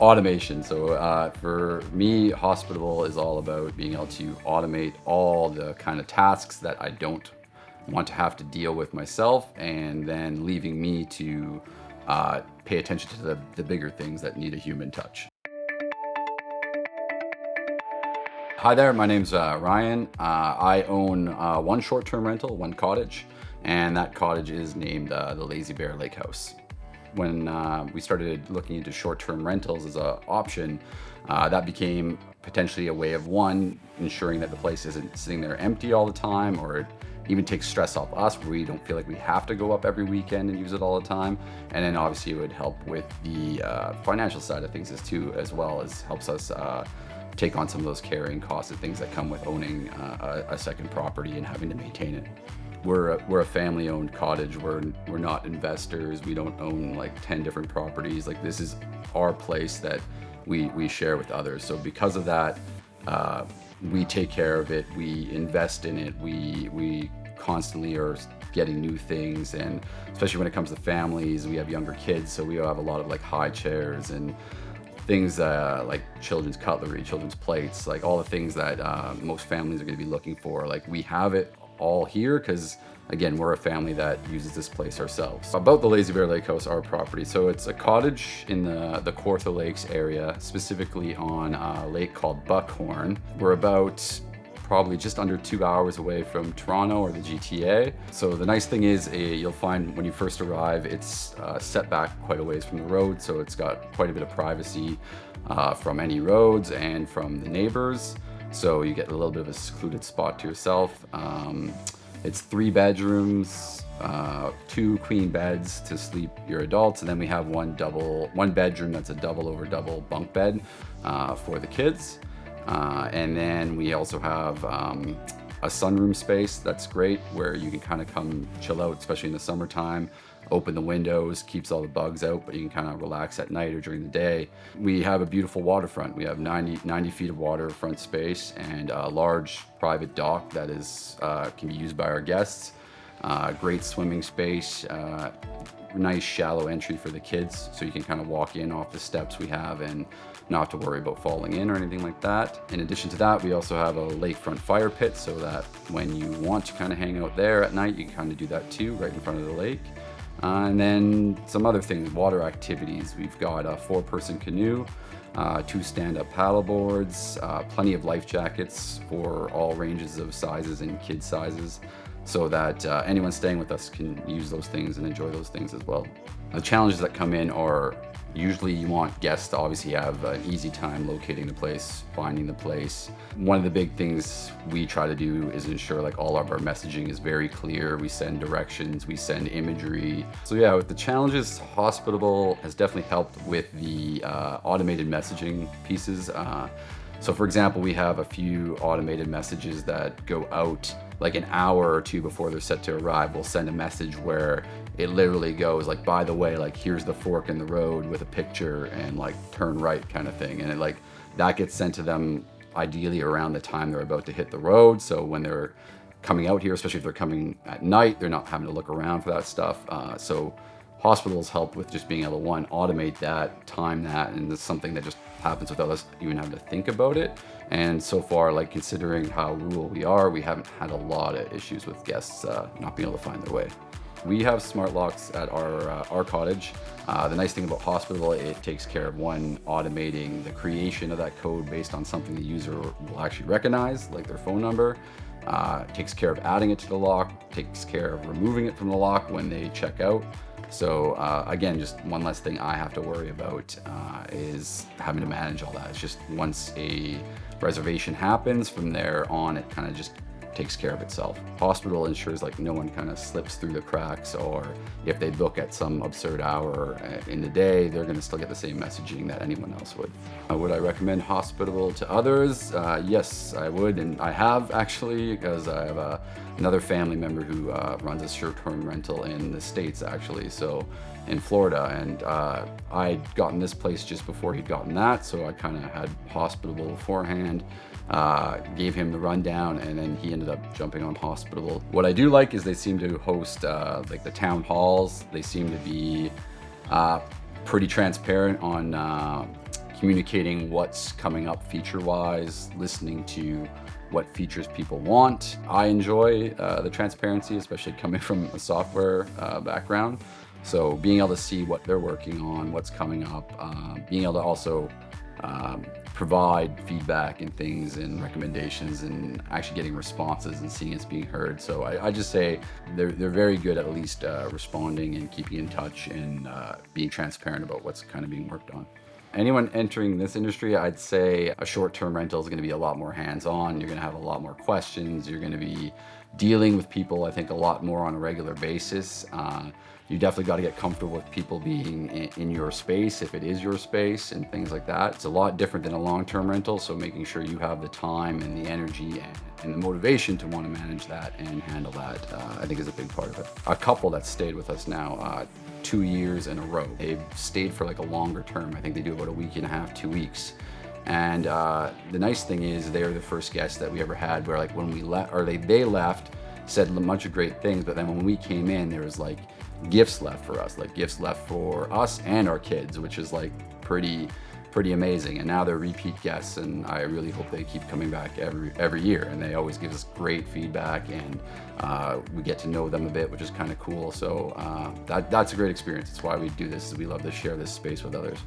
Automation. So for me, Hospitable is all about being able to automate all the kind of tasks that I don't want to have to deal with myself, and then leaving me to pay attention to the bigger things that need a human touch. Hi there, my name's Ryan. I own one short-term rental, one cottage, and that cottage is named the Lazy Bear Lakehouse. When we started looking into short-term rentals as an option, that became potentially a way of, one, ensuring that the place isn't sitting there empty all the time, or it even takes stress off us where we don't feel like we have to go up every weekend and use it all the time. And then obviously it would help with the financial side of things as well as helps us take on some of those carrying costs and things that come with owning a second property and having to maintain it. We're a family-owned cottage. We're not investors. We don't own like 10 different properties. Like, this is our place that we share with others. So because of that, we take care of it. We invest in it. We constantly are getting new things, and especially when it comes to families, we have younger kids, so we have a lot of like high chairs and things like children's cutlery, children's plates, like all the things that most families are going to be looking for. Like, we have it all here because, again, we're a family that uses this place ourselves. About the Lazy Bear Lakehouse, our property. So it's a cottage in the Kawartha Lakes area, specifically on a lake called Buckhorn. We're about probably just under 2 hours away from Toronto or the GTA. So the nice thing is, you'll find when you first arrive, it's set back quite a ways from the road, so it's got quite a bit of privacy from any roads and from the neighbors. So you get a little bit of a secluded spot to yourself. It's 3 bedrooms, 2 queen beds to sleep your adults, and then we have one bedroom that's a double over double bunk bed for the kids. And then we also have a sunroom space that's great, where you can kind of come chill out, especially in the summertime. Open the windows, keeps all the bugs out, but you can kind of relax at night or during the day. We have a beautiful waterfront. We have 90 feet of waterfront space and a large private dock that is can be used by our guests. Great swimming space, nice shallow entry for the kids, so you can kind of walk in off the steps we have and not have to worry about falling in or anything like that. In addition to that, we also have a lakefront fire pit, so that when you want to kind of hang out there at night, you can kind of do that too, right in front of the lake. And then some other things, water activities. We've got a 4-person canoe, 2 stand-up paddle boards, plenty of life jackets for all ranges of sizes and kid sizes, so that anyone staying with us can use those things and enjoy those things as well. The challenges that come in are, usually you want guests to obviously have an easy time locating the place, finding the place. One of the big things we try to do is ensure like all of our messaging is very clear. We send directions, we send imagery. So yeah, with the challenges, Hospitable has definitely helped with the automated messaging pieces. So for example, we have a few automated messages that go out like an hour or 2 before they're set to arrive. We'll send a message where it literally goes like, by the way, like, here's the fork in the road with a picture and like turn right kind of thing. And it, like, that gets sent to them ideally around the time they're about to hit the road. So when they're coming out here, especially if they're coming at night, they're not having to look around for that stuff. So Hospitals help with just being able to, one, automate that, time that, and it's something that just happens without us even having to think about it. And so far, like, considering how rural we are, we haven't had a lot of issues with guests not being able to find their way. We have smart locks at our cottage. The nice thing about Hospitable, it takes care of, one, automating the creation of that code based on something the user will actually recognize, like their phone number. Takes care of adding it to the lock, takes care of removing it from the lock when they check out. So again, just one less thing I have to worry about is having to manage all that. It's just once a reservation happens, from there on, it kind of just takes care of itself. Hospital ensures like no one kind of slips through the cracks, or if they book at some absurd hour in the day, they're going to still get the same messaging that anyone else would. Would I recommend Hospitable to others? Yes, I would, and I have actually, because I have another family member who runs a short-term rental in the States, actually, so in Florida, and I'd gotten this place just before he'd gotten that, so I kind of had Hospitable beforehand. Gave him the rundown, and then he ended up jumping on Hospitable. What I do like is they seem to host like the town halls. They seem to be pretty transparent on communicating what's coming up feature-wise, listening to what features people want. I enjoy the transparency, especially coming from a software background. So being able to see what they're working on, what's coming up, being able to also provide feedback and things and recommendations and actually getting responses and seeing it's being heard. So I just say they're very good at least responding and keeping in touch and being transparent about what's kind of being worked on. Anyone entering this industry, I'd say a short-term rental is going to be a lot more hands-on. You're going to have a lot more questions. You're going to be dealing with people, I think, a lot more on a regular basis. You definitely got to get comfortable with people being in your space, if it is your space, and things like that. It's a lot different than a long-term rental, so making sure you have the time and the energy and the motivation to want to manage that and handle that, I think is a big part of it. A couple that stayed with us now, 2 years in a row. They've stayed for like a longer term. I think they do about a week and a half, 2 weeks. And the nice thing is they're the first guests that we ever had where like when we left, or they left, said a bunch of great things, but then when we came in, there was like gifts left for us, like gifts left for us and our kids, which is like pretty amazing. And now they're repeat guests, and I really hope they keep coming back every year. And they always give us great feedback, and we get to know them a bit, which is kind of cool. So that's a great experience. It's why we do this. We love to share this space with others.